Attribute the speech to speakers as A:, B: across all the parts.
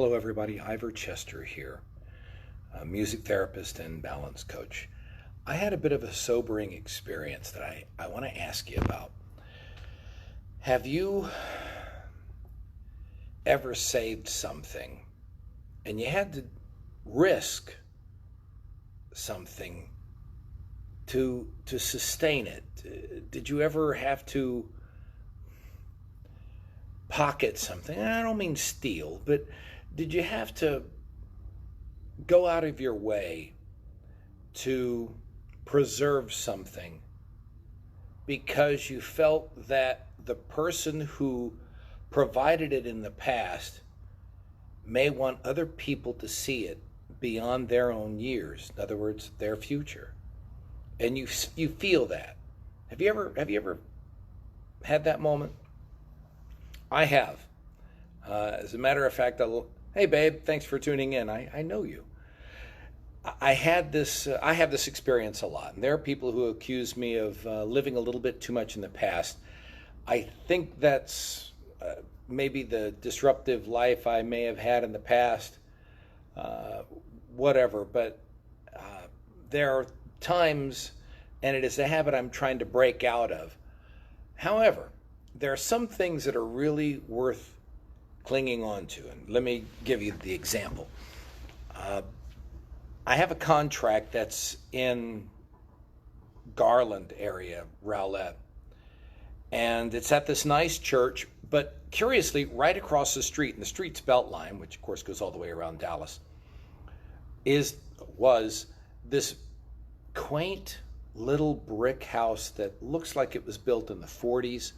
A: Hello everybody, Ivor here, a music therapist and balance coach. I had a bit of a sobering experience that I want to ask you about. Have you ever saved something and you had to risk something to sustain it? Did you ever have to pocket something? I don't mean steal, but did you have to go out of your way to preserve something because you felt that the person who provided it in the past may want other people to see it beyond their own years, in other words, their future? And you feel that. Have you ever had that moment? I have. As a matter of fact, hey babe, thanks for tuning in. I know you. I have this experience a lot, and there are people who accuse me of living a little bit too much in the past. I think that's maybe the disruptive life I may have had in the past, whatever, but there are times, and it is a habit I'm trying to break out of. However, there are some things that are really worth clinging on to, and let me give you the example. I have a contract that's in Garland area, Rowlett, and it's at this nice church, but curiously, right across the street, and the street's Beltline, which of course goes all the way around Dallas, was this quaint little brick house that looks like it was built in the 40s.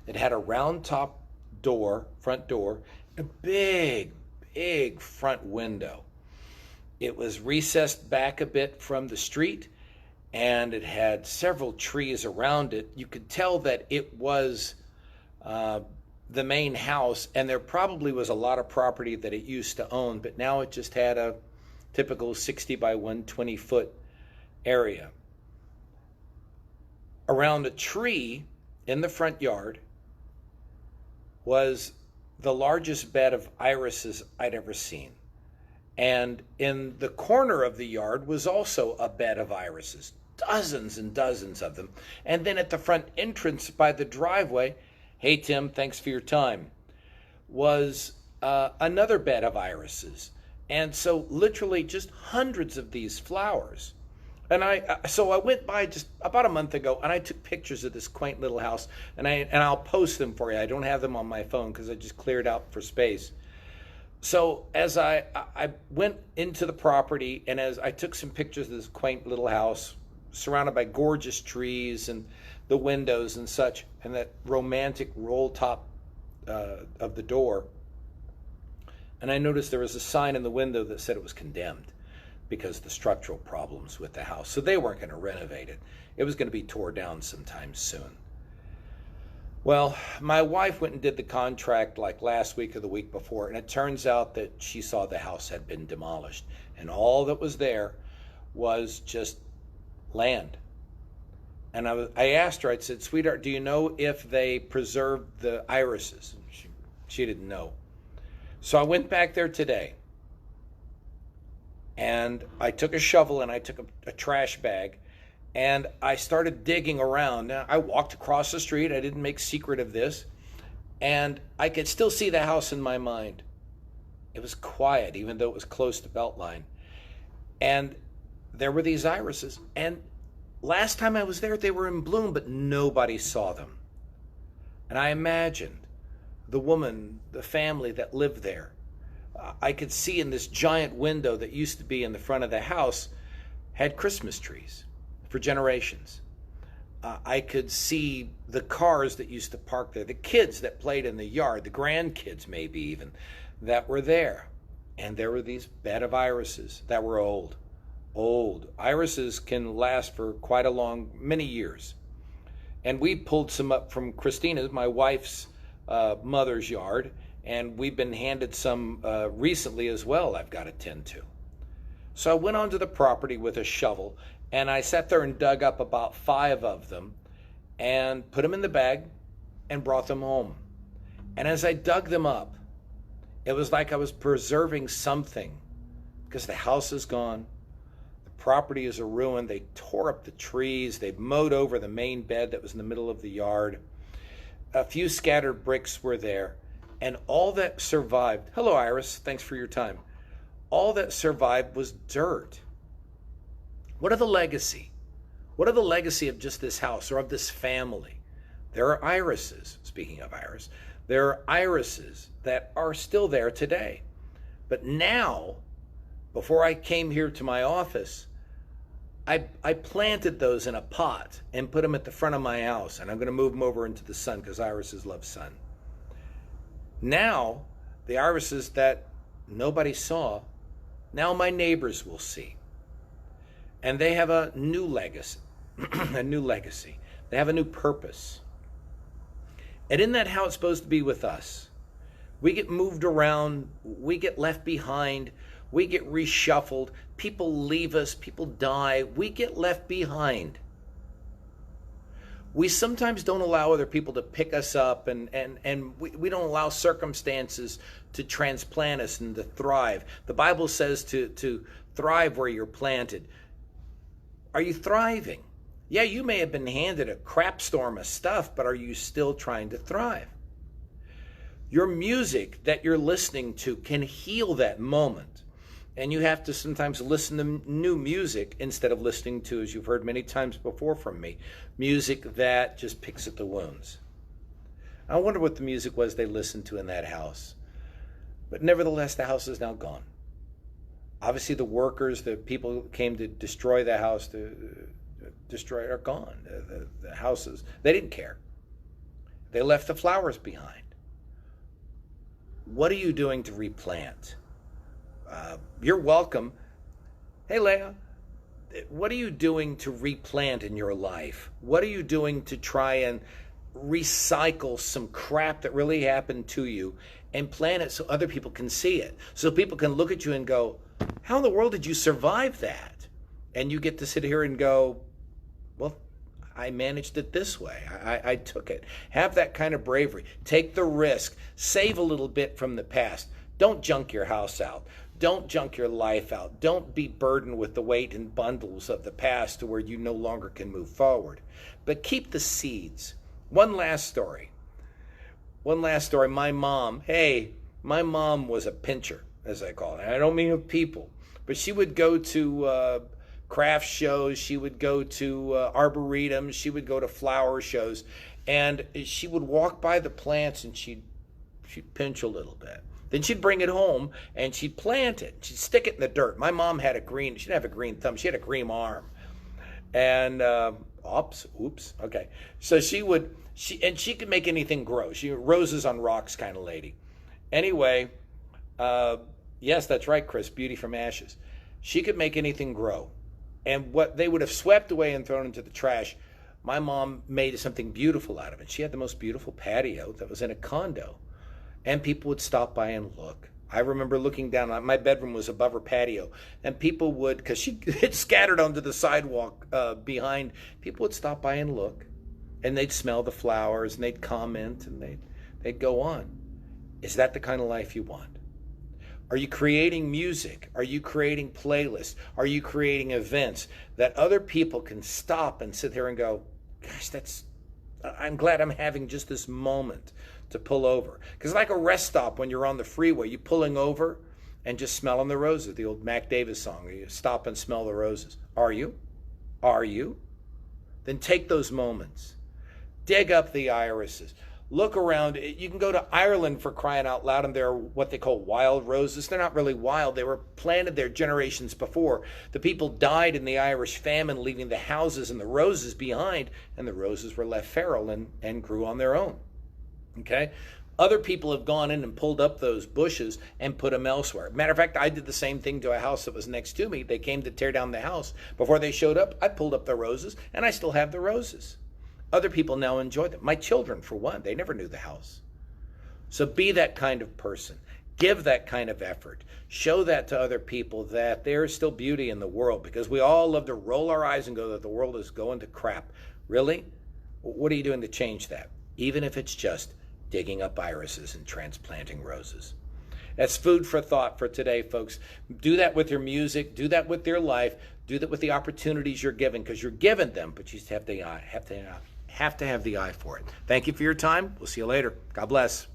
A: It had a round top door, front door, a big front window. It was recessed back a bit from the street, and it had several trees around it. You could tell that it was the main house, and there probably was a lot of property that it used to own, but now it just had a typical 60 by 120 foot area. Around a tree in the front yard was the largest bed of irises I'd ever seen. And in the corner of the yard was also a bed of irises, dozens and dozens of them. And then at the front entrance by the driveway, hey Tim, thanks for your time, was another bed of irises. And so literally just hundreds of these flowers. And so I went by just about a month ago, and I took pictures of this quaint little house, and I'll post them for you. I don't have them on my phone because I just cleared out for space. So as I went into the property, and as I took some pictures of this quaint little house surrounded by gorgeous trees and the windows and such, and that romantic roll top of the door, and I noticed there was a sign in the window that said it was condemned because of the structural problems with the house. So they weren't going to renovate it. It was going to be tore down sometime soon. Well, my wife went and did the contract like last week or the week before, and it turns out that she saw the house had been demolished, and all that was there was just land. And I asked her, I said, sweetheart, do you know if they preserved the irises? She didn't know. So I went back there today, and I took a shovel and I took a trash bag, and I started digging around. Now, I walked across the street. I didn't make secret of this, and I could still see the house in my mind. It was quiet, even though it was close to Beltline. And there were these irises, and last time I was there, they were in bloom, but nobody saw them. And I imagined the woman, the family that lived there. I could see in this giant window that used to be in the front of the house had Christmas trees for generations. I could see the cars that used to park there, the kids that played in the yard, the grandkids maybe even, that were there. And there were these bed of irises that were old. Irises can last for quite many years. And we pulled some up from Christina's, my wife's mother's yard, and we've been handed some recently as well I've got to tend to. So I went onto the property with a shovel, and I sat there and dug up about 5 of them and put them in the bag and brought them home. And as I dug them up, It was like I was preserving something because the house is gone. The property is a ruin. They tore up the trees. They've mowed over the main bed that was in the middle of the yard. A few scattered bricks were there. And all that survived, hello Iris, thanks for your time. All that survived was dirt. What are the legacy? What are the legacy of just this house or of this family? There are irises, speaking of Iris, there are irises that are still there today. But now, before I came here to my office, I planted those in a pot and put them at the front of my house. And I'm going to move them over into the sun because irises love sun. Now, the irises that nobody saw, now my neighbors will see. And they have a new legacy, a new legacy. They have a new purpose. And isn't that how it's supposed to be with us? We get moved around, we get left behind, we get reshuffled, people leave us, people die, we get left behind. We sometimes don't allow other people to pick us up, and we don't allow circumstances to transplant us and to thrive. The Bible says to thrive where you're planted. Are you thriving? Yeah, you may have been handed a crap storm of stuff, but are you still trying to thrive? Your music that you're listening to can heal that moment. And you have to sometimes listen to new music instead of listening to, as you've heard many times before from me, music that just picks at the wounds. I wonder what the music was they listened to in that house. But nevertheless, the house is now gone. Obviously, the workers, the people who came to destroy the house, to destroy it, are gone. The houses, they didn't care. They left the flowers behind. What are you doing to replant? You're welcome. Hey, Leah, what are you doing to replant in your life? What are you doing to try and recycle some crap that really happened to you and plant it so other people can see it? So people can look at you and go, how in the world did you survive that? And you get to sit here and go, well, I managed it this way. I took it. Have that kind of bravery. Take the risk. Save a little bit from the past. Don't junk your house out. Don't junk your life out. Don't be burdened with the weight and bundles of the past to where you no longer can move forward. But keep the seeds. One last story. My mom was a pincher, as I call it. And I don't mean of people, but she would go to craft shows. She would go to arboretums. She would go to flower shows. And she would walk by the plants and she'd pinch a little bit. Then she'd bring it home and she'd plant it. She'd stick it in the dirt. My mom had she didn't have a green thumb. She had a green arm. And, oops, okay. So she could make anything grow. She roses on rocks kind of lady. Anyway, yes, that's right, Chris, beauty from ashes. She could make anything grow. And what they would have swept away and thrown into the trash, my mom made something beautiful out of it. She had the most beautiful patio that was in a condo. And people would stop by and look. I remember looking down. My bedroom was above her patio. And people would, because she had scattered onto the sidewalk behind, people would stop by and look. And they'd smell the flowers and they'd comment and they'd go on. Is that the kind of life you want? Are you creating music? Are you creating playlists? Are you creating events that other people can stop and sit there and go, gosh, I'm glad I'm having just this moment to pull over. Because like a rest stop when you're on the freeway, you're pulling over and just smelling the roses, the old Mac Davis song, where you stop and smell the roses. Are you? Are you? Then take those moments. Dig up the irises. Look around. You can go to Ireland, for crying out loud, and there are what they call wild roses. They're not really wild. They were planted there generations before. The people died in the Irish famine, leaving the houses and the roses behind, and the roses were left feral and grew on their own. Okay? Other people have gone in and pulled up those bushes and put them elsewhere. Matter of fact, I did the same thing to a house that was next to me. They came to tear down the house. Before they showed up, I pulled up the roses, and I still have the roses. Other people now enjoy them. My children, for one, they never knew the house. So be that kind of person. Give that kind of effort. Show that to other people that there is still beauty in the world, because we all love to roll our eyes and go that the world is going to crap. Really? What are you doing to change that? Even if it's just digging up irises and transplanting roses. That's food for thought for today, folks. Do that with your music. Do that with your life. Do that with the opportunities you're given, because you're given them, but you just have the eye, have to have the eye for it. Thank you for your time. We'll see you later. God bless.